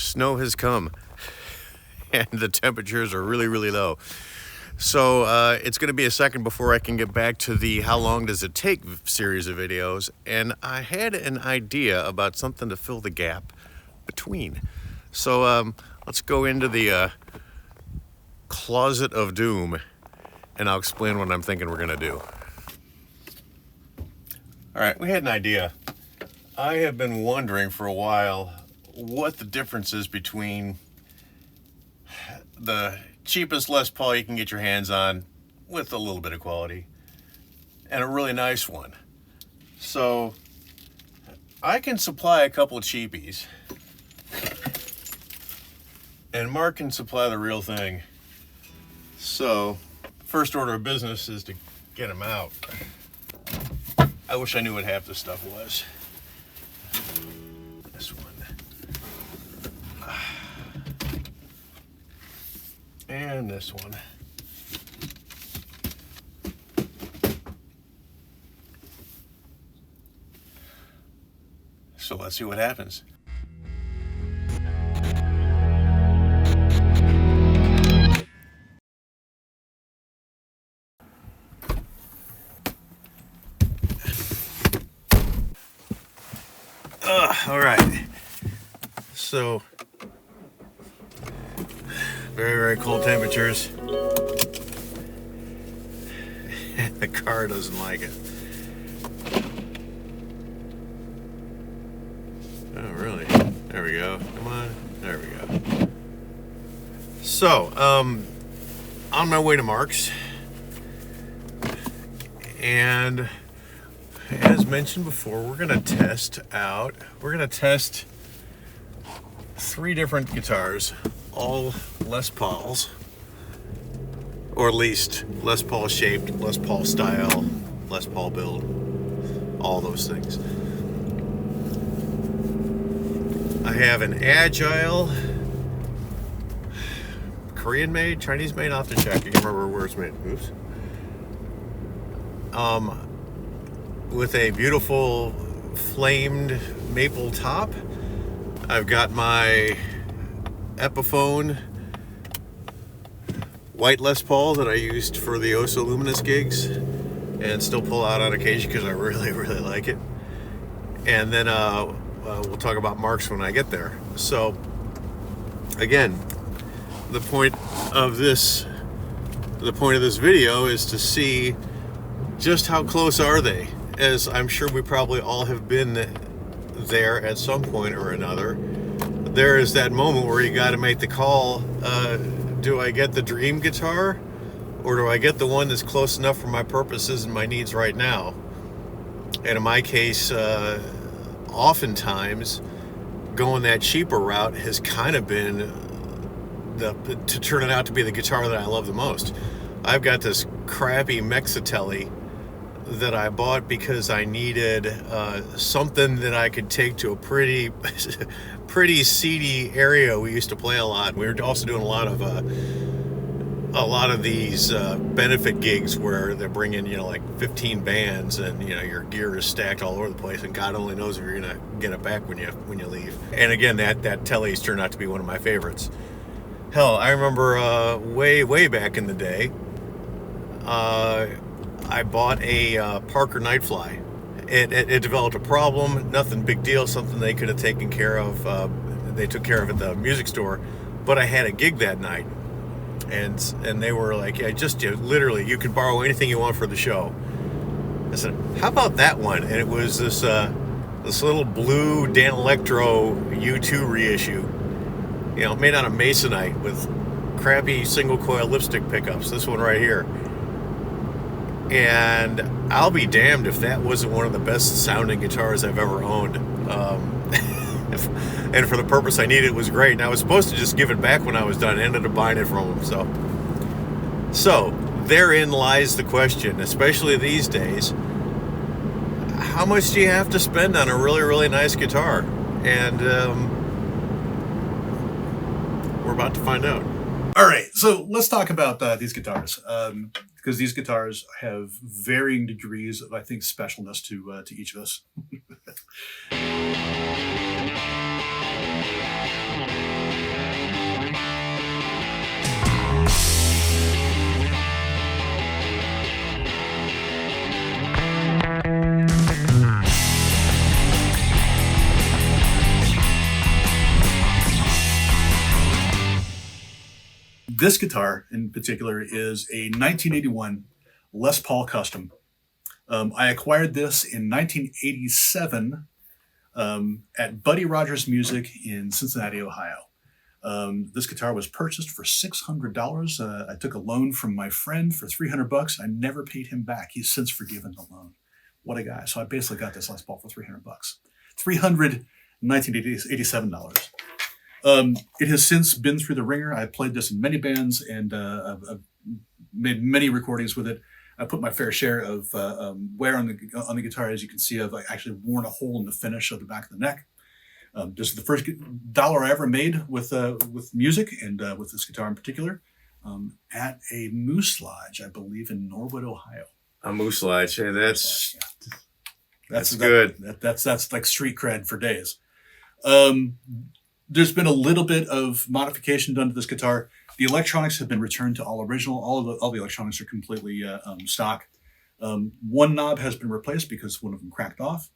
snow has come and the temperatures are really, really low. So it's going to be a second before I can get back to the how long does it take series of videos. And I had an idea about something to fill the gap between. So let's go into the closet of doom and I'll explain what I'm thinking we're going to do. All right, we had an idea. I have been wondering for a while what the difference is between the cheapest Les Paul you can get your hands on with a little bit of quality and a really nice one. So I can supply a couple of cheapies and Mark can supply the real thing. So first order of business is to get them out. I wish I knew what half this stuff was. This one. And this one. So let's see what happens. All right, so very, very cold temperatures. And the car doesn't like it. Oh, really? There we go. Come on. There we go. So, on my way to Mark's. And as mentioned before, we're going to test 3 different guitars, all Les Pauls, or at least Les Paul shaped, Les Paul style, Les Paul build, all those things. I have an Agile, Korean made, Chinese made, I'll have to check. I can't remember where it's made. Oops. With a beautiful flamed maple top. I've got my Epiphone white Les Paul that I used for the Oh So Luminous gigs and still pull out on occasion because I really, really like it. And then we'll talk about Mark's when I get there. So again, the point of this video is to see just how close are they, as I'm sure we probably all have been there at some point or another. There is that moment where you got to make the call, do I get the dream guitar or do I get the one that's close enough for my purposes and my needs right now? And in my case, oftentimes going that cheaper route has kind of been to turn it out to be the guitar that I love the most. I've got this crappy Mexitelli that I bought because I needed something that I could take to a pretty seedy area. We used to play a lot. We were also doing a lot of these benefit gigs where they bring in, like 15 bands, and your gear is stacked all over the place, and God only knows if you're gonna get it back when you leave. And again, that Telly's turned out to be one of my favorites. Hell, I remember way back in the day, I bought a Parker Nightfly. It developed a problem, nothing big deal, something they could have taken care of. They took care of at the music store, but I had a gig that night, and they were like, yeah, literally, you can borrow anything you want for the show. I said, how about that one? And it was this little blue Dan Electro U2 reissue, made out of masonite with crappy single coil lipstick pickups. This one right here. And I'll be damned if that wasn't one of the best sounding guitars I've ever owned. And for the purpose I needed, it was great. And I was supposed to just give it back when I was done. I ended up buying it from him. So therein lies the question, especially these days. How much do you have to spend on a really, really nice guitar? And we're about to find out. All right, so let's talk about these guitars, because these guitars have varying degrees of, I think, specialness to each of us. This guitar in particular is a 1981 Les Paul Custom. I acquired this in 1987 at Buddy Rogers Music in Cincinnati, Ohio. This guitar was purchased for $600. I took a loan from my friend for $300. I never paid him back. He's since forgiven the loan. What a guy. So I basically got this Les Paul for $300. $1987. It has since been through the ringer. I played this in many bands, and I've made many recordings with it. I put my fair share of wear on the guitar. As you can see, I've actually worn a hole in the finish of the back of the neck. This is the first dollar I ever made with music, and with this guitar in particular, at a Moose Lodge, I believe, in Norwood, Ohio. A Moose Lodge. Yeah, that's good. That's like street cred for days. There's been a little bit of modification done to this guitar. The electronics have been returned to all original. All the electronics are completely stock. One knob has been replaced because one of them cracked off.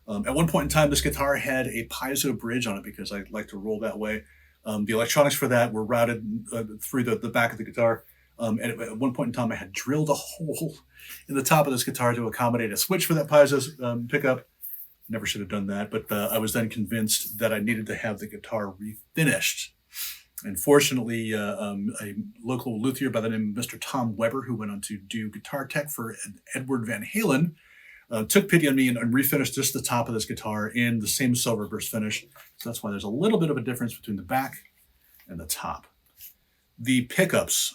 At one point in time, this guitar had a piezo bridge on it because I like to roll that way. The electronics for that were routed through the back of the guitar. And at one point in time, I had drilled a hole in the top of this guitar to accommodate a switch for that piezo pickup. Never should have done that, but I was then convinced that I needed to have the guitar refinished. And fortunately, a local luthier by the name of Mr. Tom Weber, who went on to do guitar tech for Edward Van Halen, took pity on me and refinished just the top of this guitar in the same silver burst finish. So that's why there's a little bit of a difference between the back and the top. The pickups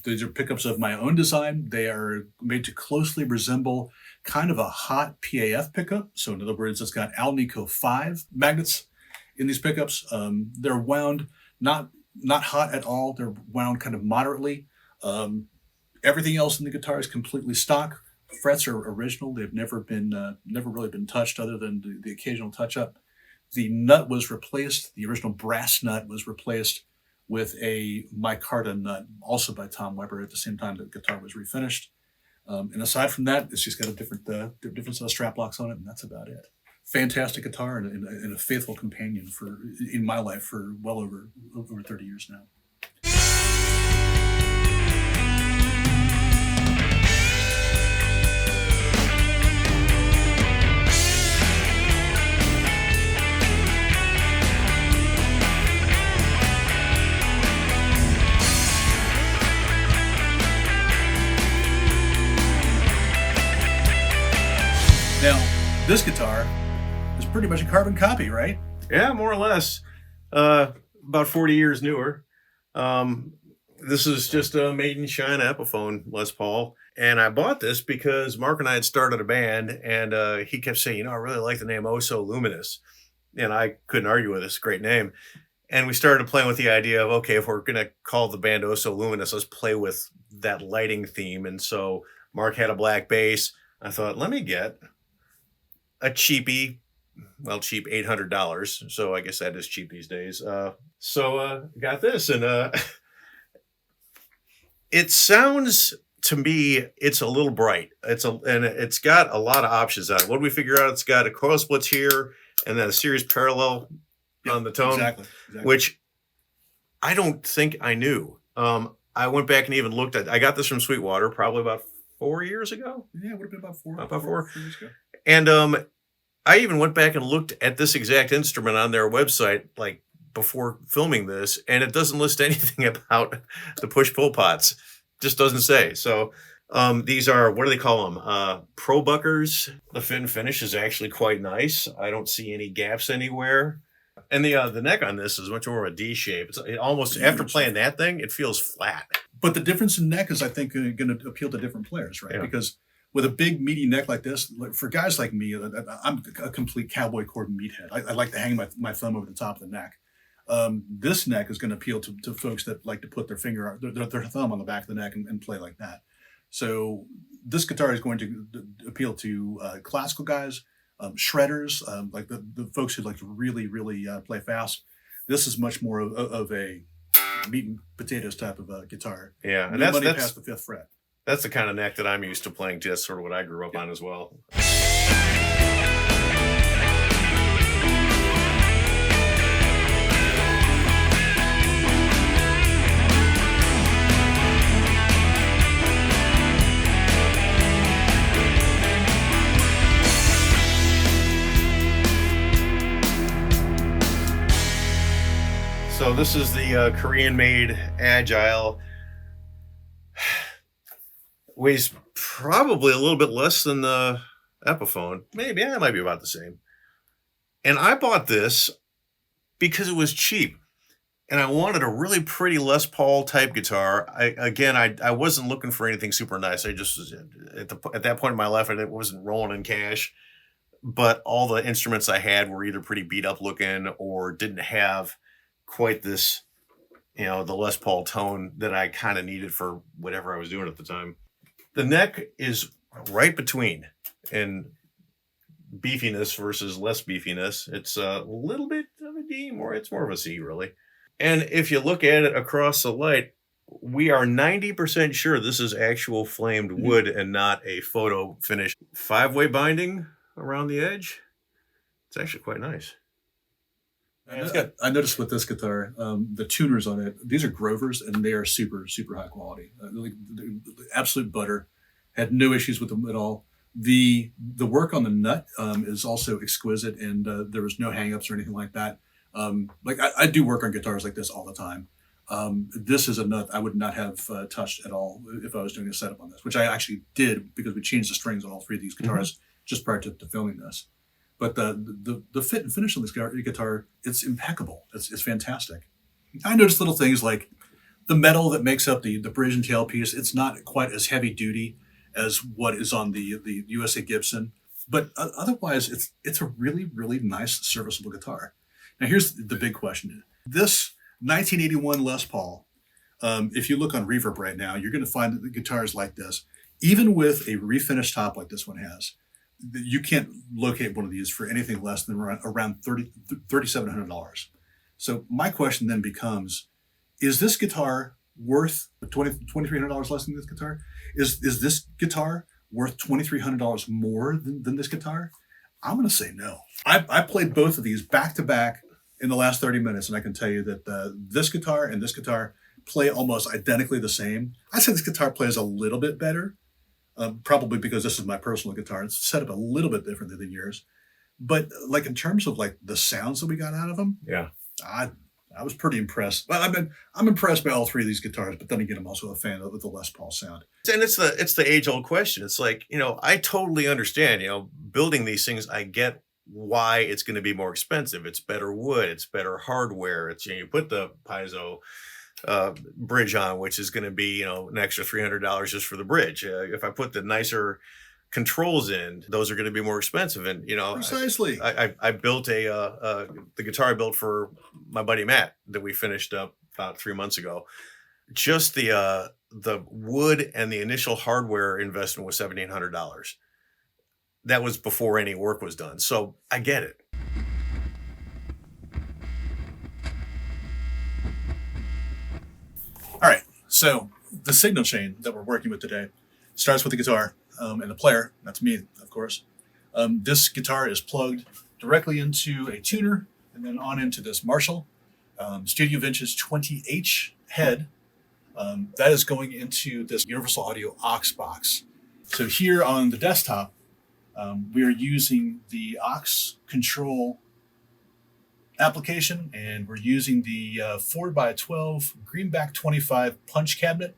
these are pickups of my own design. They are made to closely resemble kind of a hot PAF pickup. So in other words, it's got Alnico 5 magnets in these pickups. They're wound not hot at all. They're wound kind of moderately. Everything else in the guitar is completely stock. Frets are original. They've never really been touched other than the occasional touch up. The nut was replaced. The original brass nut was replaced with a micarta nut, also by Tom Weber, at the same time the guitar was refinished. And aside from that, it's just got a different set of strap locks on it, and that's about it. Fantastic guitar and a faithful companion in my life for well over 30 years now. Now, this guitar is pretty much a carbon copy, right? Yeah, more or less. About 40 years newer. This is just a made in China Epiphone Les Paul. And I bought this because Mark and I had started a band, and he kept saying, I really like the name Oh So Luminous. And I couldn't argue with this great name. And we started playing with the idea of, okay, if we're going to call the band Oh So Luminous, let's play with that lighting theme. And so Mark had a black bass. I thought, let me get a cheap $800. So I guess that is cheap these days. So got this, and it sounds to me, it's a little bright. It's got a lot of options on it. What did we figure out? It's got a coil splits here, and then a series parallel on the tone, exactly. Which I don't think I knew. I went back and even looked at. I got this from Sweetwater probably about 4 years ago. Yeah, it would have been about four years ago. And I even went back and looked at this exact instrument on their website, like before filming this, and it doesn't list anything about the push-pull pots. Just doesn't say. So these are, what do they call them? Pro buckers. The fin finish is actually quite nice. I don't see any gaps anywhere. And the neck on this is much more of a D shape. It almost, after playing that thing, it feels flat. But the difference in neck is, I think, going to appeal to different players, right? Yeah. Because with a big meaty neck like this, for guys like me, I'm a complete cowboy cord meathead. I like to hang my thumb over the top of the neck. This neck is going to appeal to folks that like to put their thumb on the back of the neck and play like that. So this guitar is going to appeal to classical guys, shredders, like the folks who like to really, really play fast. This is much more of a meat and potatoes type of guitar. Yeah, and that's that's past the fifth fret. That's the kind of neck that I'm used to playing to. That's sort of what I grew up on as well. This is the Korean-made Agile. Weighs probably a little bit less than the Epiphone. Maybe, it might be about the same. And I bought this because it was cheap. And I wanted a really pretty Les Paul type guitar. I wasn't looking for anything super nice. I just was at that point in my life, I wasn't rolling in cash. But all the instruments I had were either pretty beat up looking or didn't have quite this, the Les Paul tone that I kind of needed for whatever I was doing at the time. The neck is right between in beefiness versus less beefiness. It's a little bit of a D, it's more of a C, really. And if you look at it across the light, we are 90% sure this is actual flamed wood and not a photo finish. 5-way binding around the edge. It's actually quite nice. I noticed with this guitar, the tuners on it, these are Grovers, and they are super, super high quality. The absolute butter. Had no issues with them at all. The work on the nut is also exquisite, and there was no hang-ups or anything like that. I do work on guitars like this all the time. This is a nut I would not have touched at all if I was doing a setup on this, which I actually did because we changed the strings on all three of these guitars just prior to filming this. But the fit and finish on this guitar, it's impeccable. It's fantastic. I noticed little things like the metal that makes up the bridge and tailpiece. It's not quite as heavy duty as what is on the USA Gibson, but otherwise it's a really, really nice serviceable guitar. Now here's the big question: this 1981 Les Paul. If you look on Reverb right now, you're going to find that the guitars like this, even with a refinished top like this one has, you can't locate one of these for anything less than around $3,700. So my question then becomes, is this guitar worth $2,300 less than this guitar? Is this guitar worth $2,300 more than this guitar? I'm going to say no. I played both of these back to back in the last 30 minutes, and I can tell you that this guitar and this guitar play almost identically the same. I say this guitar plays a little bit better, probably because this is my personal guitar. It's set up a little bit differently than yours. But like in terms of like the sounds that we got out of them, yeah, I was pretty impressed. Well, I'm impressed by all three of these guitars, but then again, I'm also a fan of the Les Paul sound. And it's the age old question. It's like, I totally understand, building these things, I get why it's going to be more expensive. It's better wood, it's better hardware. It's, you put the piezo bridge on, which is going to be, an extra $300 just for the bridge. If I put the nicer controls in, those are going to be more expensive. And precisely, I built the guitar I built for my buddy Matt that we finished up about 3 months ago. Just the wood and the initial hardware investment was $1,700. That was before any work was done, so I get it. All right, so the signal chain that we're working with today starts with the guitar and the player. That's me, of course. This guitar is plugged directly into a tuner and then on into this Marshall Studio Vintage 20H head. That is going into this Universal Audio aux box. So here on the desktop, we are using the aux control application, and we're using the 4x12 Greenback 25 punch cabinet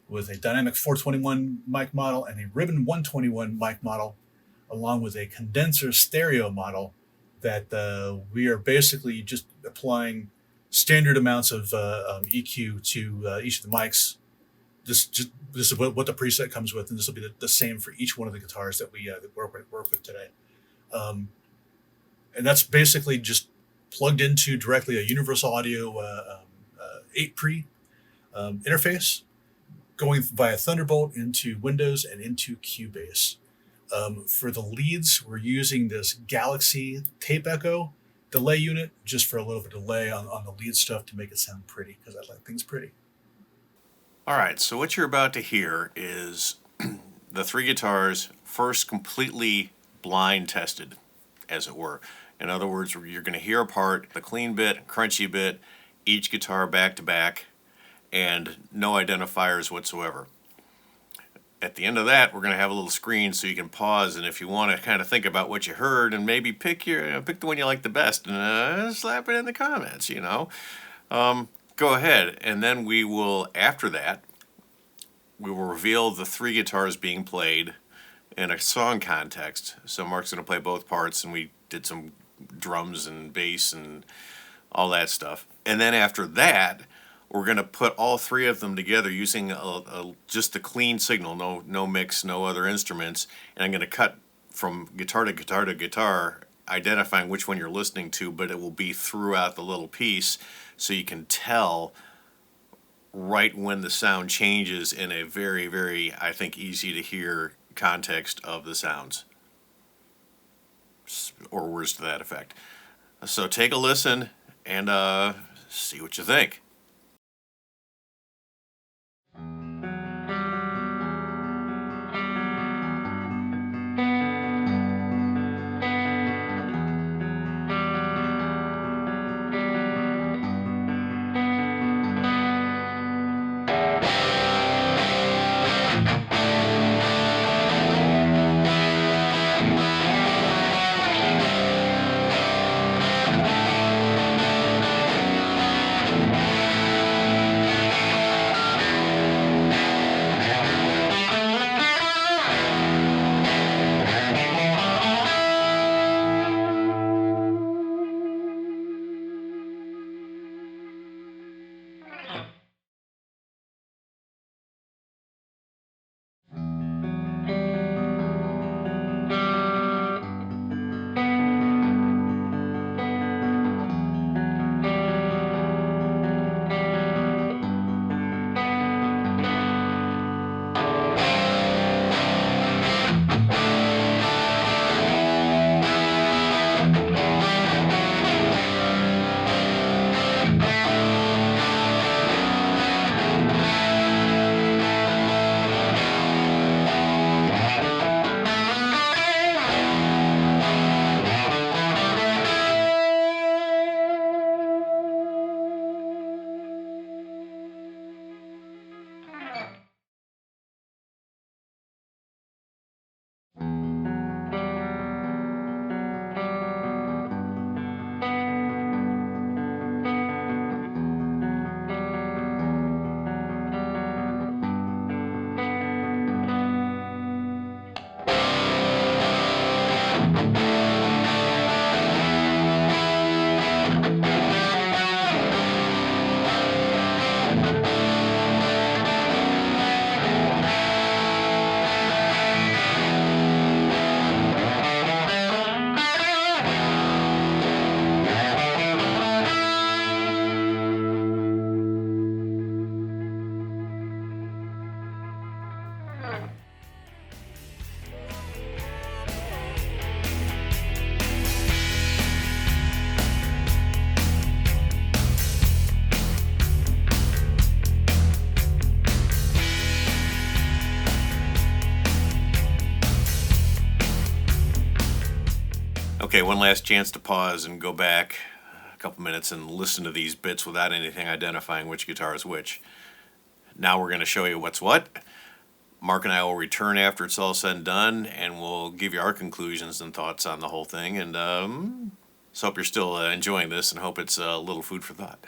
with a dynamic 421 mic model and a ribbon 121 mic model, along with a condenser stereo model that we are basically just applying standard amounts of EQ to each of the mics. This is what the preset comes with, and this will be the same for each one of the guitars that we work with today. And that's basically just plugged into directly a Universal Audio 8-pre interface, going via Thunderbolt into Windows and into Cubase. For the leads, we're using this Galaxy Tape Echo delay unit just for a little bit of delay on the lead stuff to make it sound pretty, because I like things pretty. All right, so what you're about to hear is the three guitars first completely blind tested, as it were. In other words, you're going to hear apart the clean bit, crunchy bit, each guitar back to back, and no identifiers whatsoever. At the end of that, we're going to have a little screen so you can pause, and if you want to kind of think about what you heard and maybe pick the one you like the best and slap it in the comments, Go ahead, and then we will, after that, we will reveal the 3 guitars being played in a song context. So Mark's going to play both parts, and we did some drums and bass and all that stuff. And then after that, we're going to put all 3 of them together using just a clean signal, no mix, no other instruments. And I'm going to cut from guitar to guitar to guitar, identifying which one you're listening to, but it will be throughout the little piece, so you can tell right when the sound changes in a very, very, I think, easy to hear context of the sounds, or words to that effect. So take a listen and see what you think. Okay, one last chance to pause and go back a couple minutes and listen to these bits without anything identifying which guitar is which. Now we're going to show you what's what. Mark and I will return after it's all said and done, and we'll give you our conclusions and thoughts on the whole thing. And so hope you're still enjoying this, and hope it's a little food for thought.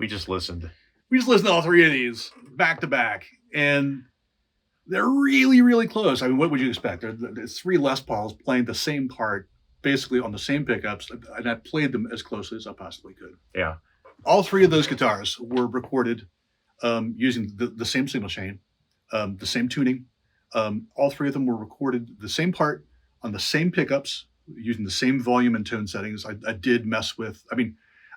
We just listened. We just listened to all three of these back to back, and they're really, really close. I mean, what would you expect? There's three Les Pauls playing the same part, basically on the same pickups, and I played them as closely as I possibly could. Yeah. All three of those guitars were recorded using the same signal chain, the same tuning. All three of them were recorded the same part on the same pickups, using the same volume and tone settings. I did mess with,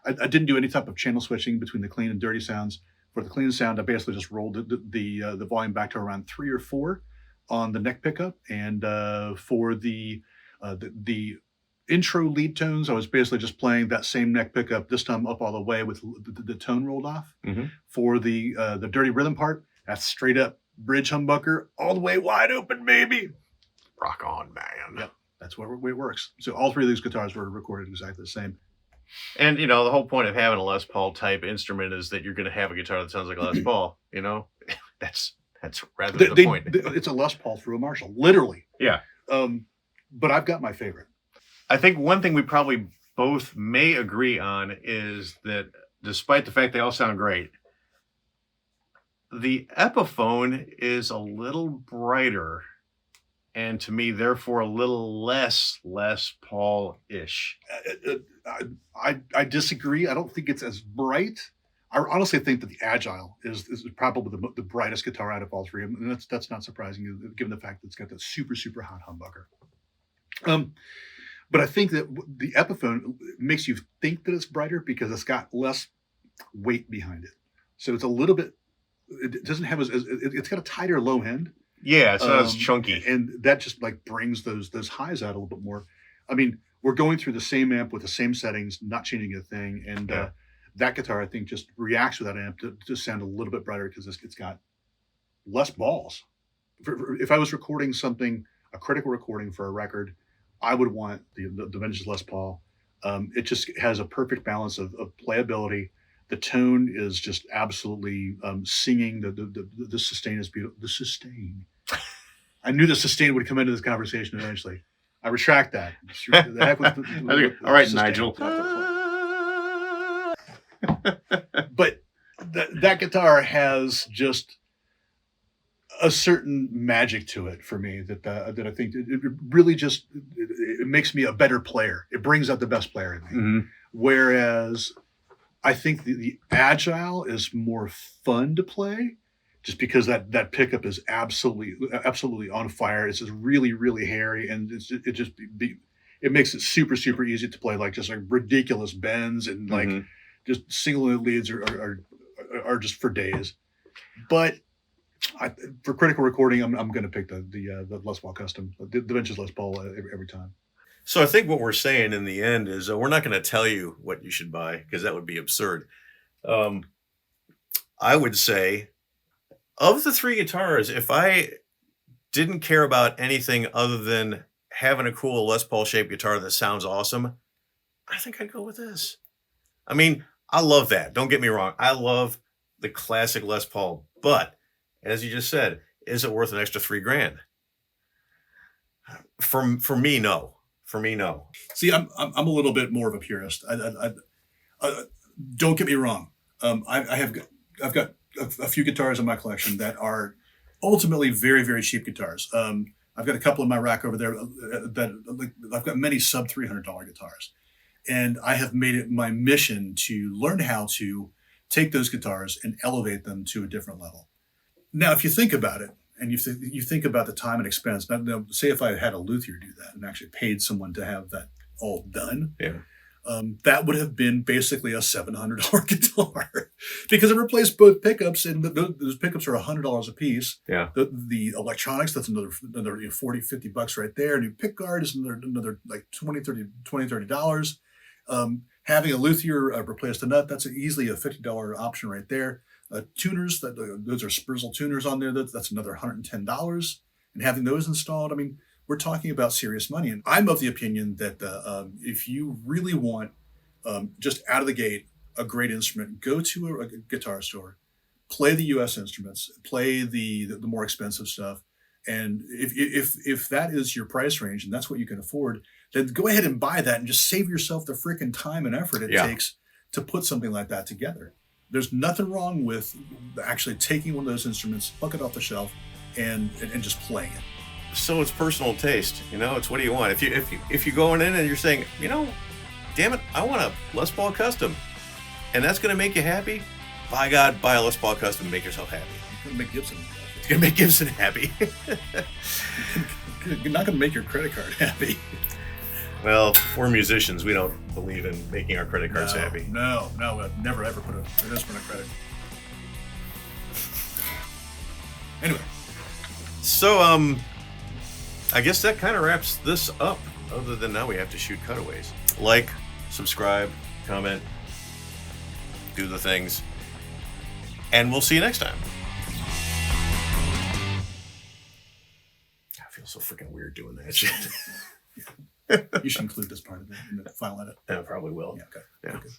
I didn't do any type of channel switching between the clean and dirty sounds. For the clean sound, I basically just rolled the volume back to around 3 or 4 on the neck pickup, and for the intro lead tones, I was basically just playing that same neck pickup, this time up all the way with the tone rolled off. Mm-hmm. For the dirty rhythm part, that's straight up bridge humbucker, all the way wide open, baby. Rock on, man. Yep, that's what way it works. So all three of these guitars were recorded exactly the same. And, the whole point of having a Les Paul type instrument is that you're going to have a guitar that sounds like a Les Paul, That's rather the point. It's a Les Paul through a Marshall, literally. Yeah. But I've got my favorite. I think one thing we probably both may agree on is that despite the fact they all sound great, the Epiphone is a little brighter, and to me, therefore, a little less Les Paul-ish. I disagree. I don't think it's as bright. I honestly think that the Agile is probably the brightest guitar out of all three of them, and that's not surprising given the fact that it's got that super, super hot humbucker. But I think that the Epiphone makes you think that it's brighter because it's got less weight behind it. So it's a little bit, it doesn't have it's got a tighter low end. Yeah, it's not as chunky. And that just like brings those highs out a little bit more. I mean, we're going through the same amp with the same settings, not changing a thing. And that guitar, I think, just reacts with that amp to sound a little bit brighter because it's got less balls. If I was recording something, a critical recording for a record, I would want the vintage Les Paul. It just has a perfect balance of playability. The tone is just absolutely singing. The sustain is beautiful. The sustain. I knew the sustain would come into this conversation eventually. I retract that. The heck with all right, sustain. Nigel. But that guitar has just a certain magic to it for me that I think it really just it makes me a better player. It brings out the best player in me. Mm-hmm. Whereas I think the Agile is more fun to play, just because that pickup is absolutely on fire. It's just really, really hairy, and it makes it super, super easy to play, like just like ridiculous bends and like just single leads are just for days. But for critical recording, I'm going to pick the Les Paul Custom, the vintage Les Paul every time. So I think what we're saying in the end is we're not going to tell you what you should buy because that would be absurd. I would say of the three guitars, if I didn't care about anything other than having a cool Les Paul shaped guitar that sounds awesome, I think I'd go with this. I mean, I love that. Don't get me wrong. I love the classic Les Paul, but as you just said, is it worth an extra $3,000? For me, no. For me, no. See, I'm a little bit more of a purist. Don't get me wrong. I've got a few guitars in my collection that are ultimately very, very cheap guitars. I've got a couple in my rack over there that I've got many sub $300 guitars, and I have made it my mission to learn how to take those guitars and elevate them to a different level. Now, if you think about it, and you think about the time and expense, now, say if I had a luthier do that and actually paid someone to have that all done, that would have been basically a $700 guitar because it replaced both pickups, and those pickups are $100 a piece. Yeah. The electronics, that's another $40, $50 right there. New pick guard is another like $20, $30. Having a luthier replace the nut, that's easily a $50 option right there. Tuners, those are Sprizzle tuners on there. That's another $110. And having those installed, I mean, we're talking about serious money. And I'm of the opinion that if you really want just out of the gate a great instrument, go to a guitar store, play the U.S. instruments, play the more expensive stuff. And if that is your price range and that's what you can afford, then go ahead and buy that and just save yourself the freaking time and effort it takes to put something like that together. There's nothing wrong with actually taking one of those instruments, pluck it off the shelf, and just playing it. So it's personal taste, it's what do you want? If you're going in and you're saying, damn it, I want a Les Paul Custom, and that's going to make you happy, by God, buy a Les Paul Custom and make yourself happy. It's going to make Gibson happy. It's going to make Gibson happy. You're not going to make your credit card happy. Well, we're musicians. We don't believe in making our credit cards happy. No, I'd never ever put an instrument on credit. Anyway. So, I guess that kind of wraps this up, other than now we have to shoot cutaways. Like, subscribe, comment, do the things, and we'll see you next time. I feel so freaking weird doing that shit. You should include this part of it in the final edit. I probably will. Yeah, okay. Yeah. Okay.